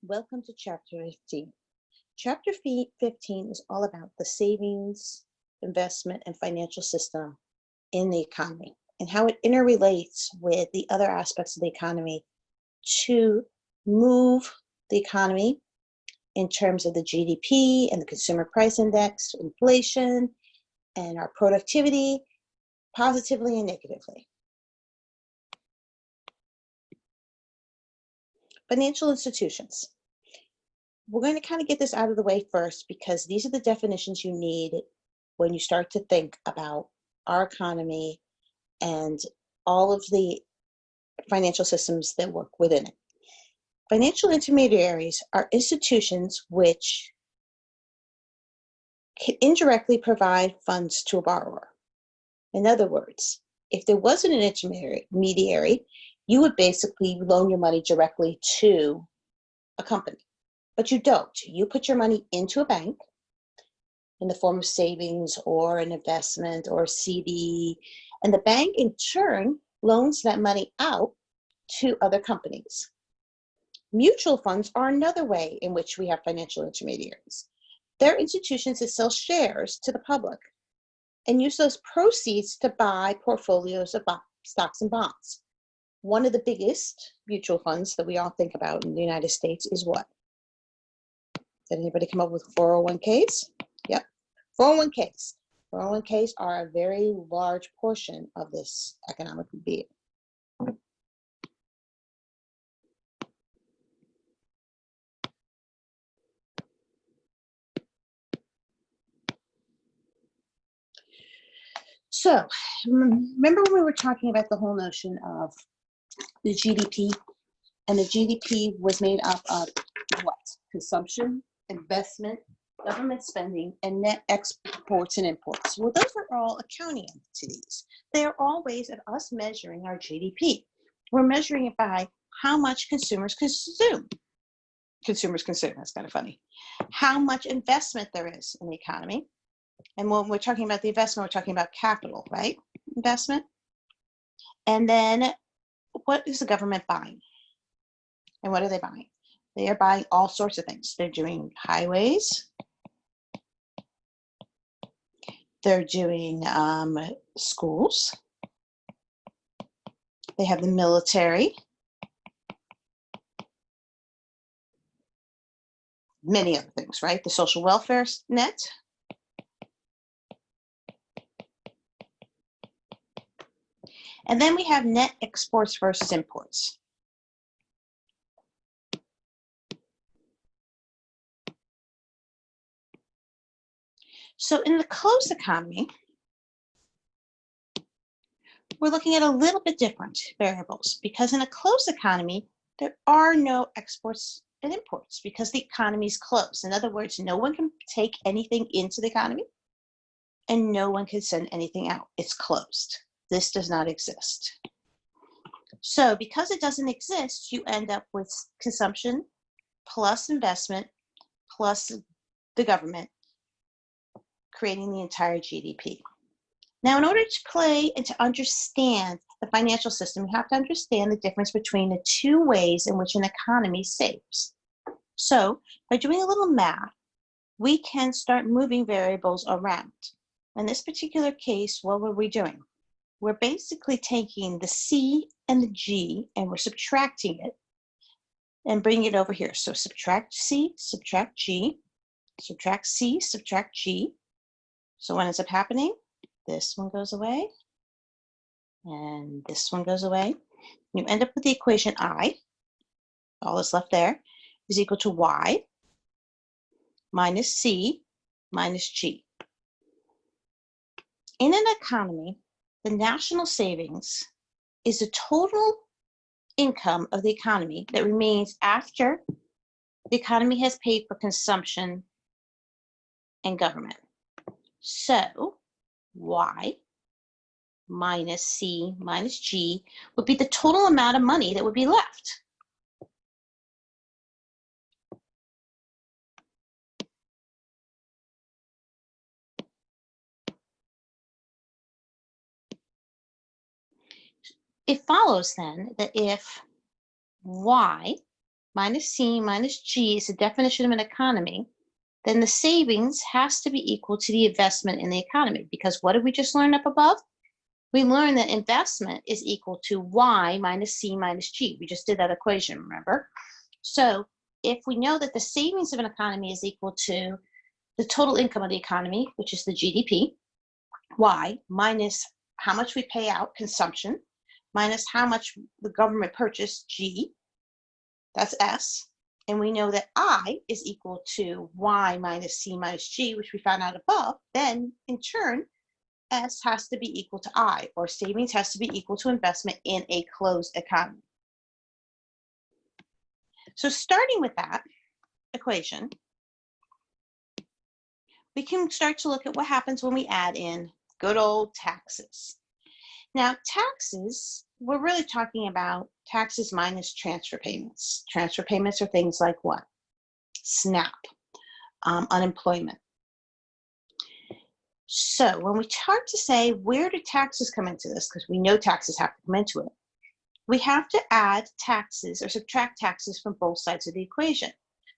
Welcome to Chapter 15. Chapter 15 is all about the savings, investment, and financial system in the economy and how it interrelates with the other aspects of the economy to move the economy in terms of the GDP and the consumer price index, inflation, and our productivity, positively and negatively. Financial institutions. We're going to kind of get this out of the way first because these are the definitions you need when you start to think about our economy and all of the financial systems that work within it. Financial intermediaries are institutions which can indirectly provide funds to a borrower. In other words, if there wasn't an intermediary, you would basically loan your money directly to a company. But you don't. You put your money into a bank in the form of savings or an investment or a CD, and the bank in turn loans that money out to other companies. Mutual funds are another way in which we have financial intermediaries. They're institutions that sell shares to the public and use those proceeds to buy portfolios of stocks and bonds. One of the biggest mutual funds that we all think about in the United States is what? Did anybody come up with 401ks? Yep, 401ks. 401ks are a very large portion of this economic being. So, remember when we were talking about the whole notion of the GDP? And the GDP was made up of what? Consumption, investment, government spending, and net exports and imports. Well, those are all accounting entities. They are all ways of us measuring our GDP. We're measuring it by how much consumers consume. Consumers consume, that's kind of funny. How much investment there is in the economy. And when we're talking about the investment, we're talking about capital, right? Investment. And then what is the government buying? And what are they buying? They are buying all sorts of things. They're doing highways. They're doing schools. They have the military. Many other things, right? The social welfare net. And then we have net exports versus imports. So in the closed economy, we're looking at a little bit different variables because in a closed economy, there are no exports and imports because the economy is closed. In other words, no one can take anything into the economy and no one can send anything out. It's closed. This does not exist. So because it doesn't exist, you end up with consumption plus investment plus the government creating the entire GDP. Now, in order to play and to understand the financial system, you have to understand the difference between the two ways in which an economy saves. So by doing a little math, we can start moving variables around. In this particular case, what were we doing? We're basically taking the C and the G and we're subtracting it and bringing it over here. So subtract C, subtract G, subtract C, subtract G. So what ends up happening? This one goes away, and this one goes away. You end up with the equation I, all that's left there, is equal to Y minus C minus G. In an economy, the national savings is the total income of the economy that remains after the economy has paid for consumption and government. So Y minus C minus G would be the total amount of money that would be left. It follows then that if Y minus C minus G is the definition of an economy, then the savings has to be equal to the investment in the economy. Because what did we just learn up above? We learned that investment is equal to Y minus C minus G. We just did that equation, remember? So if we know that the savings of an economy is equal to the total income of the economy, which is the GDP, Y, minus how much we pay out, consumption, minus how much the government purchased, G, that's S. And we know that I is equal to Y minus C minus G, which we found out above, then in turn, S has to be equal to I, or savings has to be equal to investment in a closed economy. So starting with that equation, we can start to look at what happens when we add in good old taxes. Now, taxes, we're really talking about taxes minus transfer payments. Transfer payments are things like what? SNAP, unemployment. So when we start to say, where do taxes come into this? Because we know taxes have to come into it. We have to add taxes or subtract taxes from both sides of the equation.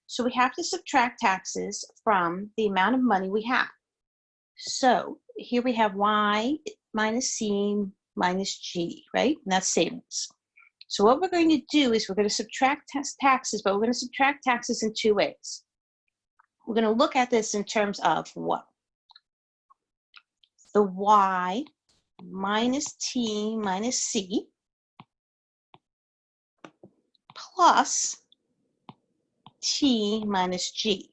So we have to subtract taxes from the amount of money we have. So here we have Y minus C minus G, right? And that's savings. So what we're going to do is we're going to subtract taxes, but we're going to subtract taxes in two ways. We're going to look at this in terms of what? The Y minus T minus C plus T minus G.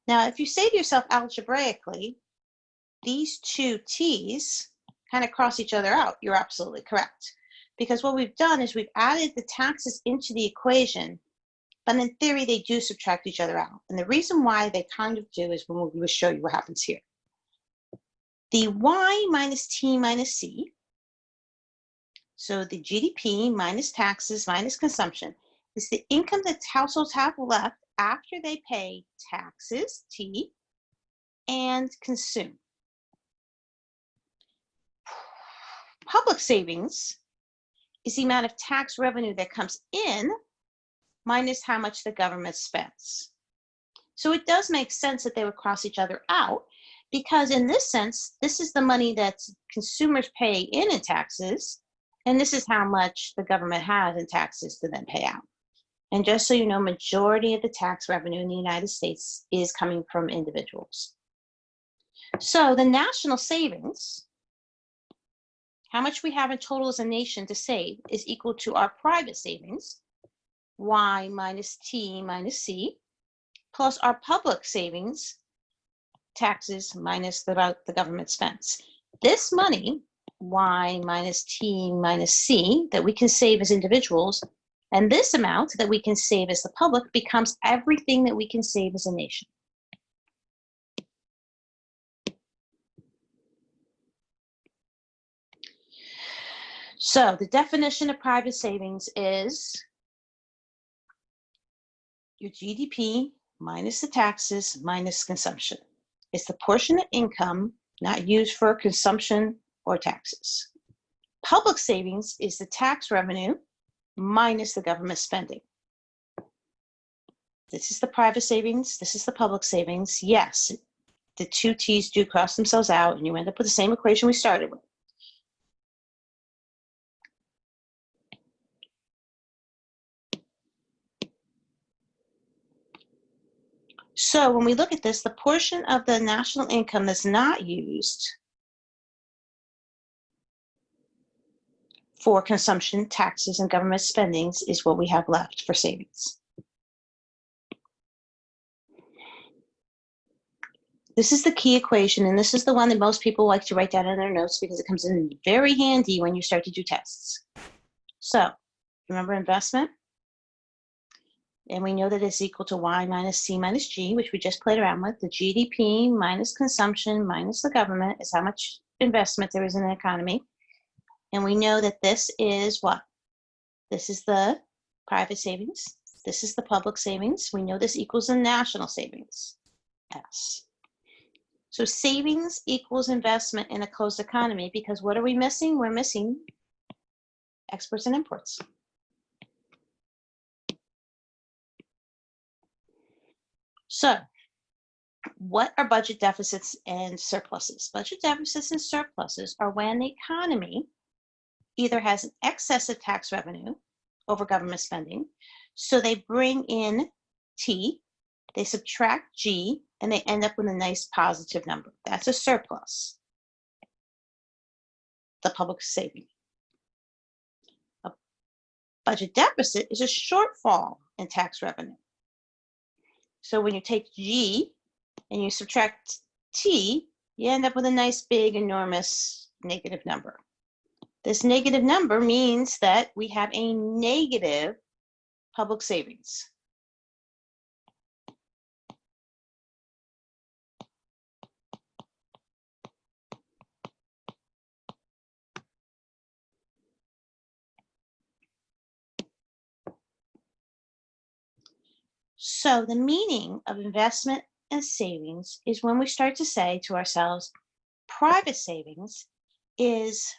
Now, if you say to yourself algebraically, these two T's kind of cross each other out, you're absolutely correct. Because what we've done is we've added the taxes into the equation, but in theory, they do subtract each other out. And the reason why they kind of do is when we will show you what happens here. The Y minus T minus C, so the GDP minus taxes minus consumption, is the income that households have left after they pay taxes, T, and consume. Public savings is the amount of tax revenue that comes in minus how much the government spends. So it does make sense that they would cross each other out, because in this sense, this is the money that consumers pay in taxes, and this is how much the government has in taxes to then pay out. And just so you know, majority of the tax revenue in the United States is coming from individuals. So the national savings, how much we have in total as a nation to save, is equal to our private savings, Y minus T minus C, plus our public savings, taxes minus the government spends. This money, Y minus T minus C, that we can save as individuals, and this amount that we can save as the public becomes everything that we can save as a nation. So the definition of private savings is your GDP minus the taxes minus consumption. It's the portion of income not used for consumption or taxes. Public savings is the tax revenue minus the government spending. This is the private savings, this is the public savings. Yes, the two T's do cross themselves out, and you end up with the same equation we started with. So when we look at this, the portion of the national income that's not used for consumption, taxes, and government spendings is what we have left for savings. This is the key equation, and this is the one that most people like to write down in their notes because it comes in very handy when you start to do tests. So remember investment? And we know that it's equal to Y minus C minus G, which we just played around with. The GDP minus consumption minus the government is how much investment there is in the economy. And we know that this is what? This is the private savings. This is the public savings. We know this equals the national savings, S. So savings equals investment in a closed economy, because what are we missing? We're missing exports and imports. So what are budget deficits and surpluses? Budget deficits and surpluses are when the economy either has an excess of tax revenue over government spending, so they bring in T, they subtract G, and they end up with a nice positive number. That's a surplus, the public saving. A budget deficit is a shortfall in tax revenue. So when you take G and you subtract T, you end up with a nice, big, enormous negative number. This negative number means that we have a negative public savings. So the meaning of investment and savings is when we start to say to ourselves, private savings is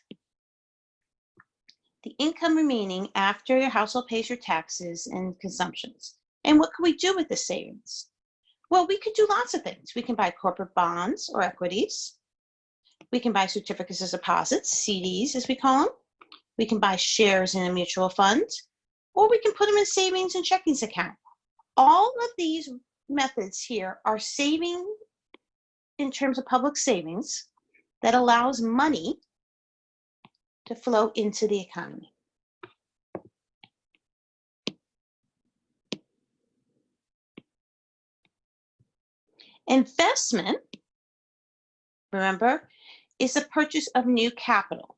the income remaining after your household pays your taxes and consumptions. And what can we do with the savings? Well, we could do lots of things. We can buy corporate bonds or equities. We can buy certificates of deposit, CDs as we call them. We can buy shares in a mutual fund, or we can put them in savings and checkings account. All of these methods here are saving in terms of public savings that allows money to flow into the economy. Investment, remember, is the purchase of new capital.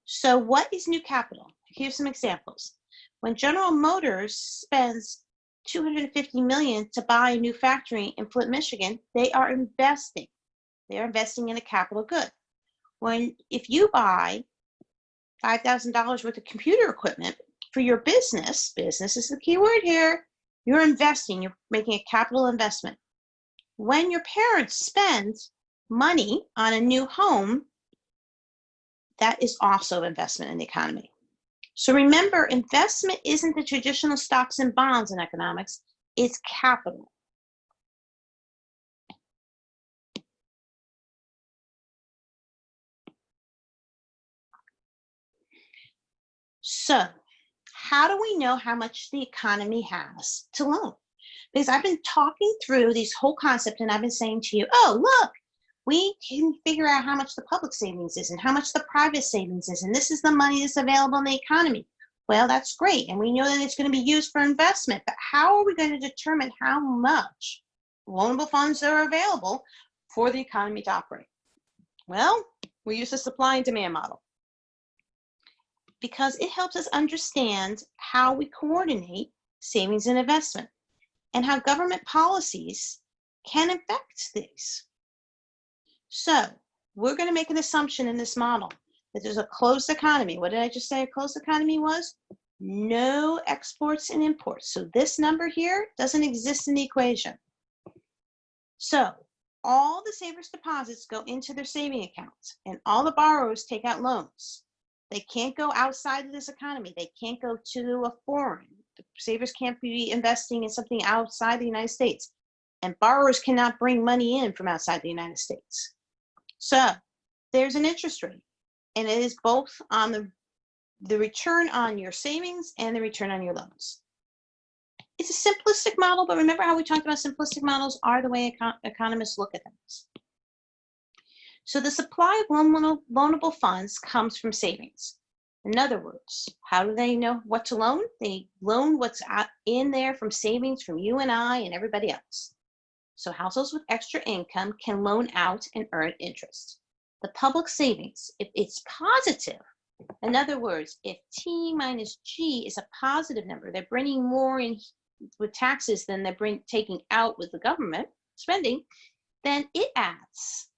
So what is new capital? Here's some examples. When General Motors spends $250 million to buy a new factory in Flint, Michigan, they are investing. They are investing in a capital good. If you buy $5,000 worth of computer equipment for your business is the key word here, you're investing, you're making a capital investment. When your parents spend money on a new home, that is also investment in the economy. So remember, investment isn't the traditional stocks and bonds in economics, it's capital. So how do we know how much the economy has to loan? Because I've been talking through these whole concept and I've been saying to you, oh, look, we can figure out how much the public savings is and how much the private savings is, and this is the money that's available in the economy. Well, that's great, and we know that it's going to be used for investment, but how are we going to determine how much loanable funds are available for the economy to operate? Well, we use the supply and demand model because it helps us understand how we coordinate savings and investment and how government policies can affect these. So we're going to make an assumption in this model that there's a closed economy. What did I just say a closed economy was? No exports and imports. So this number here doesn't exist in the equation. So all the savers' deposits go into their saving accounts and all the borrowers take out loans. They can't go outside of this economy. They can't go to a foreign. The savers can't be investing in something outside the United States. And borrowers cannot bring money in from outside the United States. So there's an interest rate, and it is both on the return on your savings and the return on your loans. It's a simplistic model, but remember how we talked about simplistic models are the way economists look at things. So the supply of loanable funds comes from savings. In other words, how do they know what to loan? They loan what's in there from savings from you and I and everybody else. So households with extra income can loan out and earn interest. The public savings, if it's positive, in other words, if T minus G is a positive number, they're bringing more in with taxes than they're taking out with the government spending, then it adds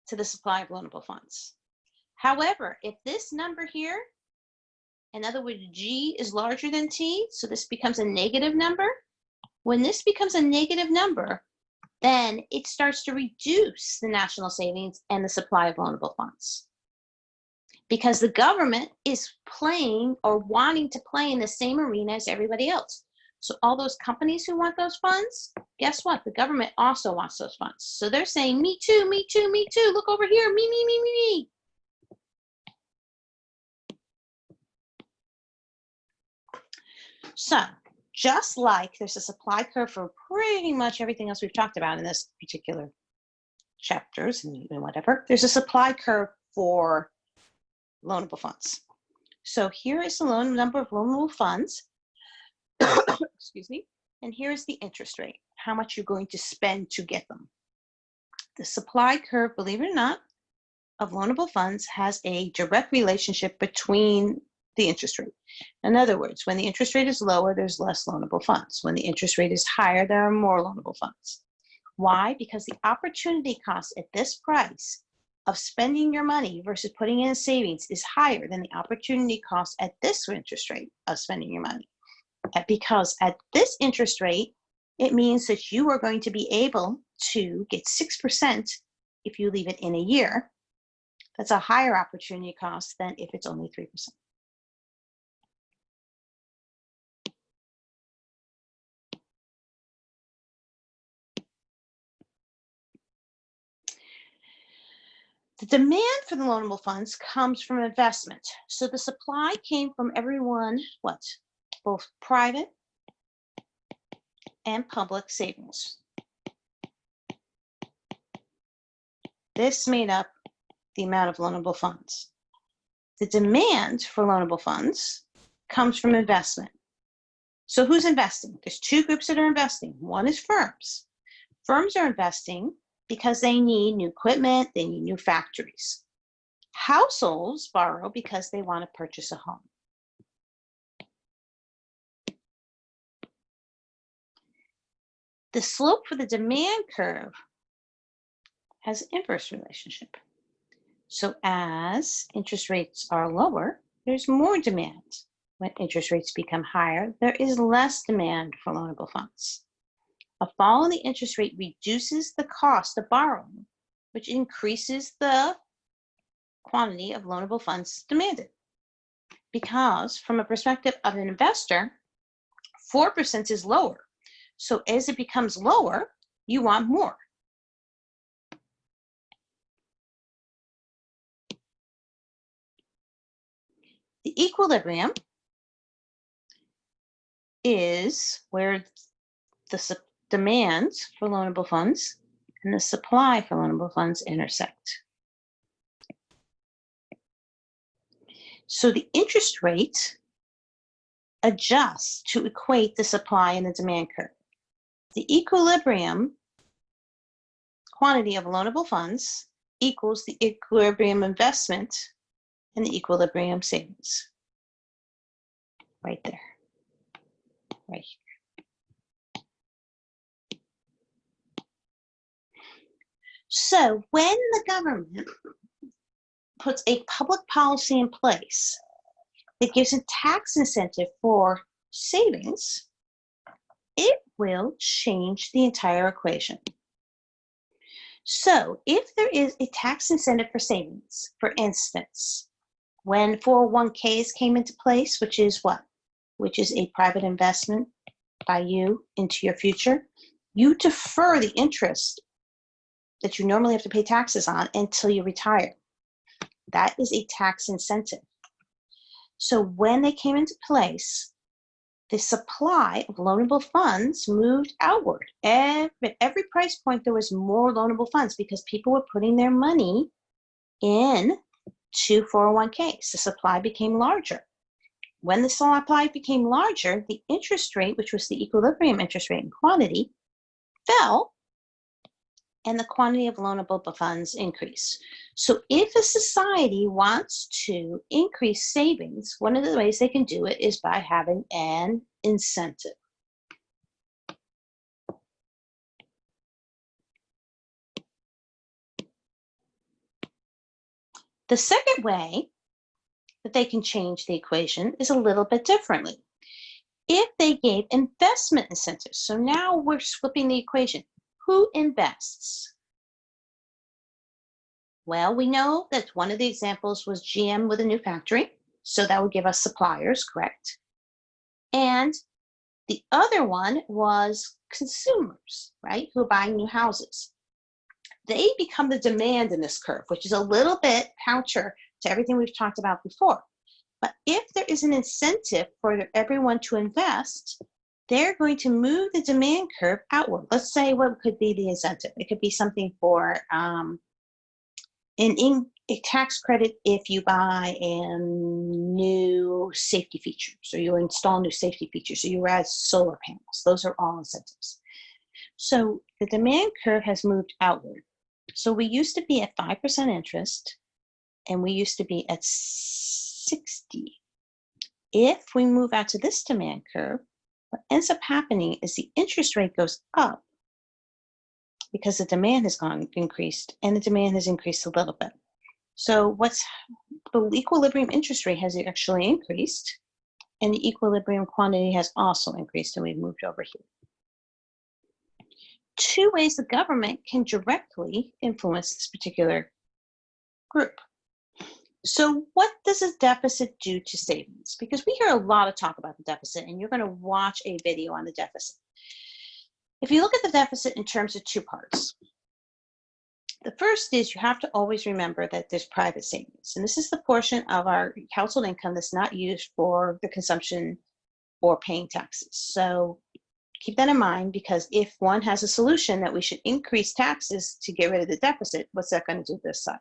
to the supply of loanable funds. However, if this number here, in other words, G is larger than T, so this becomes a negative number. When this becomes a negative number, then it starts to reduce the national savings and the supply of loanable funds. Because the government is playing or wanting to play in the same arena as everybody else. So all those companies who want those funds, guess what? The government also wants those funds. So they're saying, me too, me too, me too. Look over here, me, me, me, me, me. So just like there's a supply curve for pretty much everything else we've talked about in this particular chapters and whatever, there's a supply curve for loanable funds. So here is the number of loanable funds, excuse me, and here is the interest rate, how much you're going to spend to get them. The supply curve, believe it or not, of loanable funds has a direct relationship between the interest rate. In other words, when the interest rate is lower, there's less loanable funds. When the interest rate is higher, there are more loanable funds. Why? Because the opportunity cost at this price of spending your money versus putting in savings is higher than the opportunity cost at this interest rate of spending your money. Because at this interest rate, it means that you are going to be able to get 6% if you leave it in a year. That's a higher opportunity cost than if it's only 3%. The demand for the loanable funds comes from investment. So the supply came from everyone, both private and public savings. This made up the amount of loanable funds. The demand for loanable funds comes from investment. So who's investing? There's two groups that are investing. One is firms. Firms are investing because they need new equipment, they need new factories. Households borrow because they want to purchase a home. The slope for the demand curve has an inverse relationship. So as interest rates are lower, there's more demand. When interest rates become higher, there is less demand for loanable funds. A fall in the interest rate reduces the cost of borrowing, which increases the quantity of loanable funds demanded. Because from a perspective of an investor, 4% is lower. So as it becomes lower, you want more. The equilibrium is where the demand for loanable funds and the supply for loanable funds intersect. So the interest rate adjusts to equate the supply and the demand curve. The equilibrium quantity of loanable funds equals the equilibrium investment and the equilibrium savings. Right there. Right here. So when the government puts a public policy in place that gives a tax incentive for savings, it will change the entire equation. So if there is a tax incentive for savings, for instance, when 401ks came into place, which is what? Which is a private investment by you into your future, you defer the interest that you normally have to pay taxes on until you retire. That is a tax incentive. So when they came into place, the supply of loanable funds moved outward. At every price point, there was more loanable funds because people were putting their money in to 401ks. The supply became larger. When the supply became larger, the interest rate, which was the equilibrium interest rate in quantity, fell, and the quantity of loanable funds increased. So if a society wants to increase savings, one of the ways they can do it is by having an incentive. The second way that they can change the equation is a little bit differently. If they gave investment incentives, so now we're flipping the equation. Who invests? Well, we know that one of the examples was GM with a new factory, so that would give us suppliers, correct? And The other one was consumers, right, who are buying new houses. They become the demand in this curve, which is a little bit counter to everything we've talked about before. But if there is an incentive for everyone to invest, they're going to move the demand curve outward. Let's say what could be the incentive. It could be something for a tax credit if you buy a new safety feature. So you install new safety features. So you add solar panels. Those are all incentives. So the demand curve has moved outward. So we used to be at 5% interest, and we used to be at 60. If we move out to this demand curve, what ends up happening is the interest rate goes up because the demand has increased, and the demand has increased a little bit. So the equilibrium interest rate has actually increased, and the equilibrium quantity has also increased, and we've moved over here. Two ways the government can directly influence this particular group. So what does a deficit do to savings? Because we hear a lot of talk about the deficit, and you're going to watch a video on the deficit. If you look at the deficit in terms of two parts, the first is you have to always remember that there's private savings. And this is the portion of our household income that's not used for the consumption or paying taxes. So keep that in mind, because if one has a solution that we should increase taxes to get rid of the deficit, what's that going to do this side?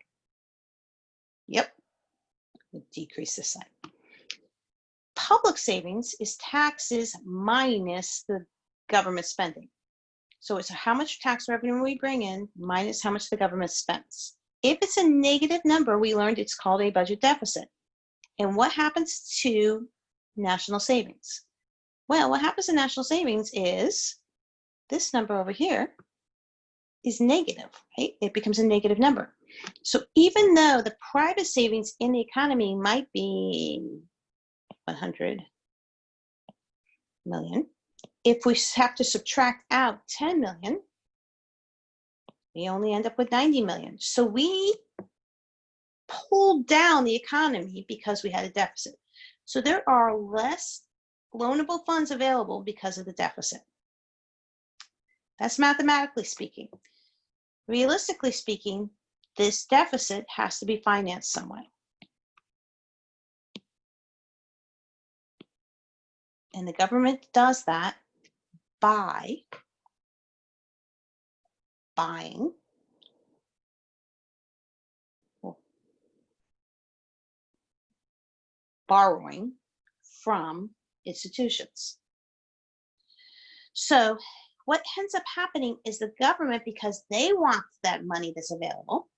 Yep, decrease this side. Public savings is taxes minus the government spending. So it's how much tax revenue we bring in minus how much the government spends. If it's a negative number, we learned it's called a budget deficit. And what happens to national savings? Well, what happens to national savings is this number over here is negative, right? It becomes a negative number. So even though the private savings in the economy might be 100 million, if we have to subtract out 10 million, we only end up with 90 million. So we pulled down the economy because we had a deficit. So there are less loanable funds available because of the deficit. That's mathematically speaking. Realistically speaking, this deficit has to be financed some way. And the government does that by buying borrowing from institutions. So what ends up happening is the government, because they want that money that's available,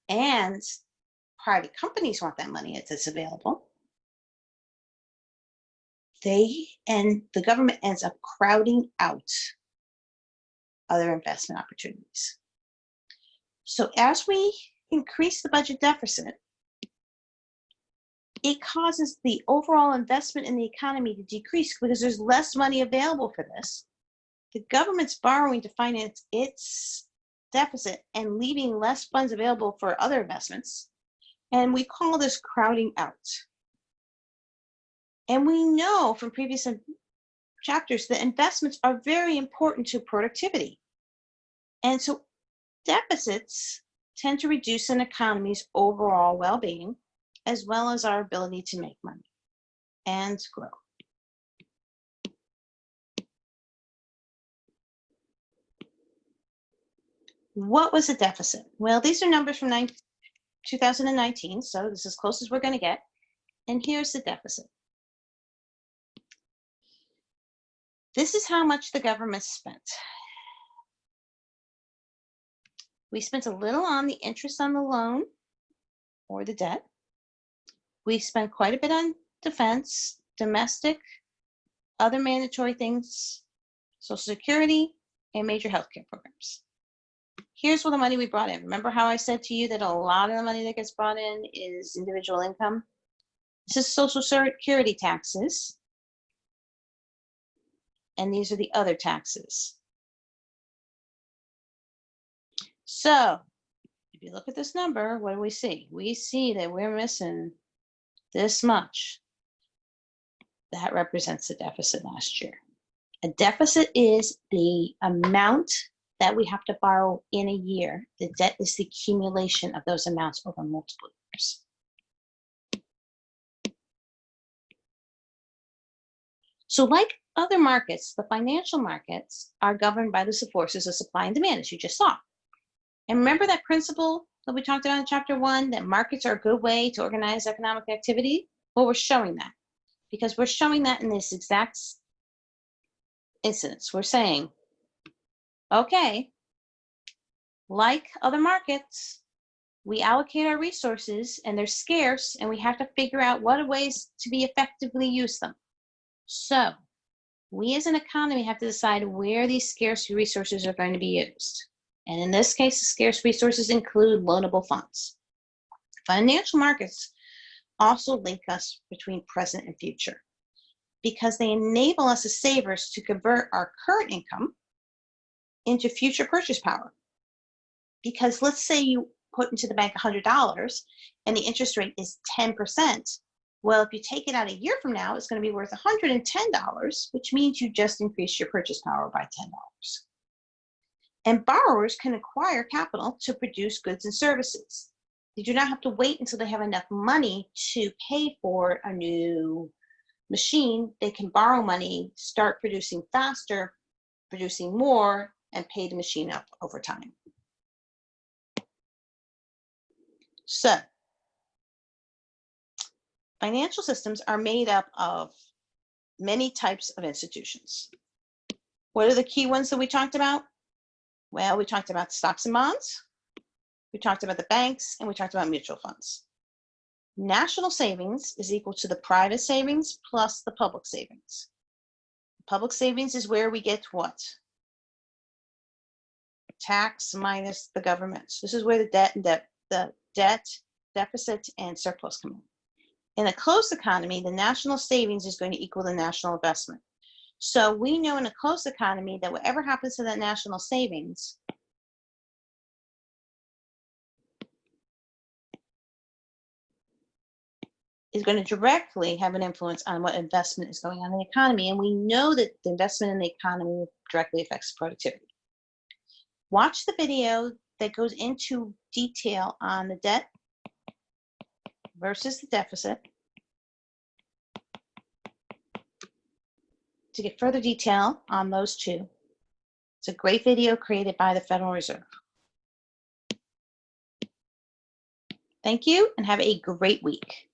and private companies want that money that's available, the government ends up crowding out other investment opportunities. So as we increase the budget deficit, it causes the overall investment in the economy to decrease because there's less money available for this. The government's borrowing to finance its deficit and leaving less funds available for other investments. And we call this crowding out. And we know from previous chapters that investments are very important to productivity. And so deficits tend to reduce an economy's overall well-being, as well as our ability to make money and grow. What was the deficit? Well, these are numbers from 2019, so this is as close as we're going to get. And here's the deficit. This is how much the government spent. We spent a little on the interest on the loan or the debt. We spent quite a bit on defense, domestic, other mandatory things, Social Security, and major healthcare programs. Here's all the money we brought in. Remember how I said to you that a lot of the money that gets brought in is individual income? This is Social Security taxes. And these are the other taxes. So if you look at this number, what do we see? We see that we're missing this much. That represents the deficit last year. A deficit is the amount that we have to borrow in a year. The debt is the accumulation of those amounts over multiple years. So like other markets, the financial markets are governed by the forces of supply and demand, as you just saw. And remember that principle that we talked about in chapter 1, that markets are a good way to organize economic activity? Well, we're showing that because we're showing that in this exact instance. We're saying, okay, like other markets, we allocate our resources and they're scarce and we have to figure out what ways to be effectively use them. So we as an economy have to decide where these scarce resources are going to be used. And in this case, the scarce resources include loanable funds. Financial markets also link us between present and future because they enable us as savers to convert our current income into future purchase power. Because let's say you put into the bank $100 and the interest rate is 10%. Well, if you take it out a year from now, it's going to be worth $110, which means you just increased your purchase power by $10. And borrowers can acquire capital to produce goods and services. They do not have to wait until they have enough money to pay for a new machine. They can borrow money, start producing faster, producing more, and pay the machine up over time. So, financial systems are made up of many types of institutions. What are the key ones that we talked about? Well, we talked about stocks and bonds, we talked about the banks, and we talked about mutual funds. National savings is equal to the private savings plus the public savings. Public savings is where we get what? Tax minus the government. This is where the debt, deficit, and surplus come in. In a closed economy, the national savings is going to equal the national investment. So we know in a closed economy that whatever happens to that national savings is going to directly have an influence on what investment is going on in the economy. And we know that the investment in the economy directly affects productivity. Watch the video that goes into detail on the debt versus the deficit to get further detail on those two. It's a great video created by the Federal Reserve. Thank you and have a great week.